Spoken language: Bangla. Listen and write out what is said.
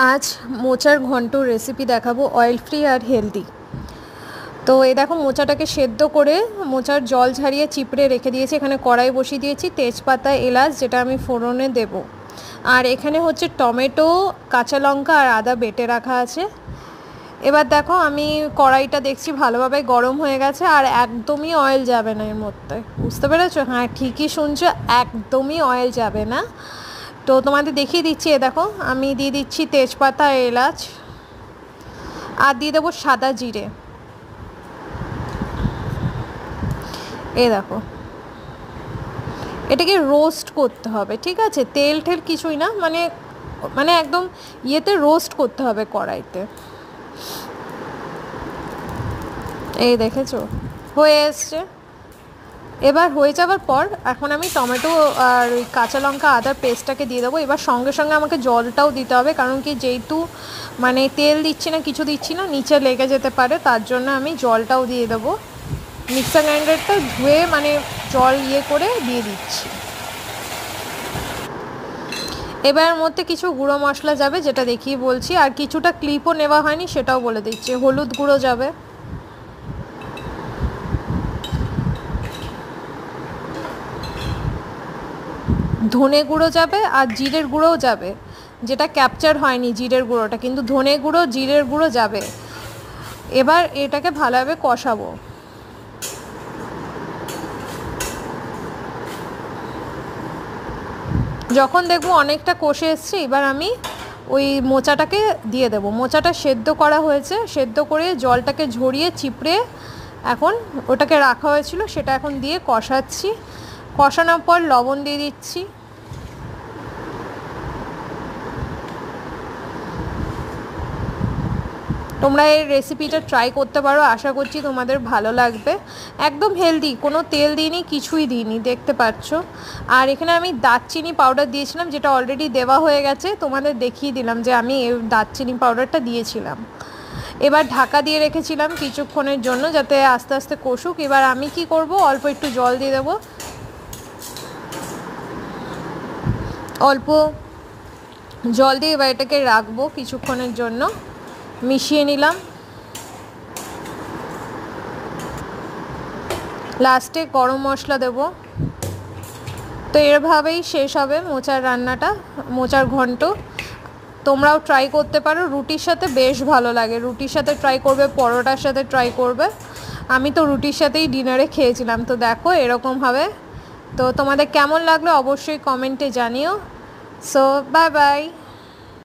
आज মোচার ঘন্ট রেসিপি দেখাবো অয়েল ফ্রি আর হেলদি। তো এই দেখো মোচাটাকে সেদ্ধ করে মোচার জল ঝরিয়ে চিপড়ে রেখে দিয়েছি। এখানে কড়াই বসিয়ে দিয়েছি, তেজপাতা এলাচ যেটা আমি ফোড়নে দেব। আর এখানে হচ্ছে টমেটো, কাঁচা লঙ্কা আর আদা বেটে রাখা আছে। এবার দেখো আমি কড়াইটা দেখছি ভালোভাবে গরম হয়ে গেছে আর একদমই অয়েল যাবে না এর মধ্যে। বুঝতে পেরেছো? হ্যাঁ, ঠিকই শুনছো, একদমই অয়েল যাবে না। তো তোমাদের দেখিয়ে দিচ্ছি। এ দেখো আমি দিয়ে দিচ্ছি তেজপাতা এলাচ আর দিয়ে দেবো সাদা জিরে। এ দেখো এটাকে রোস্ট করতে হবে, ঠিক আছে? তেল ঠেল কিছুই না, মানে মানে একদম ইয়েতে রোস্ট করতে হবে কড়াইতে। এই দেখেছো হয়ে এসছে। এবার হয়ে যাওয়ার পর এখন আমি টমেটো আর ওই কাঁচা লঙ্কা আদার পেস্টটাকে দিয়ে দেবো। এবার সঙ্গে সঙ্গে আমাকে জলটাও দিতে হবে, কারণ কি যেহেতু মানে তেল দিচ্ছি না, কিছু দিচ্ছি না, নিচে লেগে যেতে পারে, তার জন্য আমি জলটাও দিয়ে দেবো। মিক্সার গ্রাইন্ডারটা ধুয়ে মানে জল করে দিয়ে দিচ্ছি। এবার মধ্যে কিছু গুঁড়ো মশলা যাবে, যেটা দেখিয়ে বলছি, আর কিছুটা ক্লিপও নেওয়া হয়নি সেটাও বলে দিচ্ছি। হলুদ গুঁড়ো যাবে, ধনে গুঁড়ো যাবে আর জিরের গুঁড়োও যাবে, যেটা ক্যাপচার হয়নি জিরের গুঁড়োটা, কিন্তু ধনে গুঁড়ো জিরের গুঁড়ো যাবে। এবার এটাকে ভালোভাবে কষাবো। যখন দেখবো অনেকটা কষে এসছে, এবার আমি ওই মোচাটাকে দিয়ে দেবো। মোচাটা সেদ্ধ করা হয়েছে, সেদ্ধ করে জলটাকে ঝরিয়ে চিপড়ে এখন ওটাকে রাখা হয়েছিল, সেটা এখন দিয়ে কষাচ্ছি। কষানোর পর লবণ দিয়ে দিচ্ছি। তোমরা এই রেসিপিটা ট্রাই করতে পারো, আশা করছি তোমাদের ভালো লাগবে। একদম হেলদি, কোনো তেল দিইনি, কিছুই দিইনি, দেখতে পাচ্ছ। আর এখানে আমি দারচিনি পাউডার দিয়েছিলাম, যেটা অলরেডি দেওয়া হয়ে গেছে, তোমাদের দেখিয়ে দিলাম যে আমি এই দারচিনি পাউডারটা দিয়েছিলাম। এবার ঢাকা দিয়ে রেখেছিলাম কিছুক্ষণের জন্য, যাতে আস্তে আস্তে কষুক। এবার আমি কি করব, অল্প একটু জল দিয়ে দেবো, অল্প জল দিয়ে এবার এটাকে রাখবো কিছুক্ষণের জন্য। মিশিয়ে নিলাম। লাস্টে গরম মশলা দেব। তো এভাবেই শেষ হবে মোচার রান্নাটা, মোচার ঘন্ট। তোমরাও ট্রাই করতে পারো, রুটির সাথে বেশ ভালো লাগে। রুটির সাথে ট্রাই করবে, পরোটার সাথে ট্রাই করবে। আমি তো রুটির সাথেই ডিনারে খেয়েছিলাম। তো দেখো এরকম হবে। তো তোমাদের কেমন লাগলো অবশ্যই কমেন্টে জানিও। So bye bye.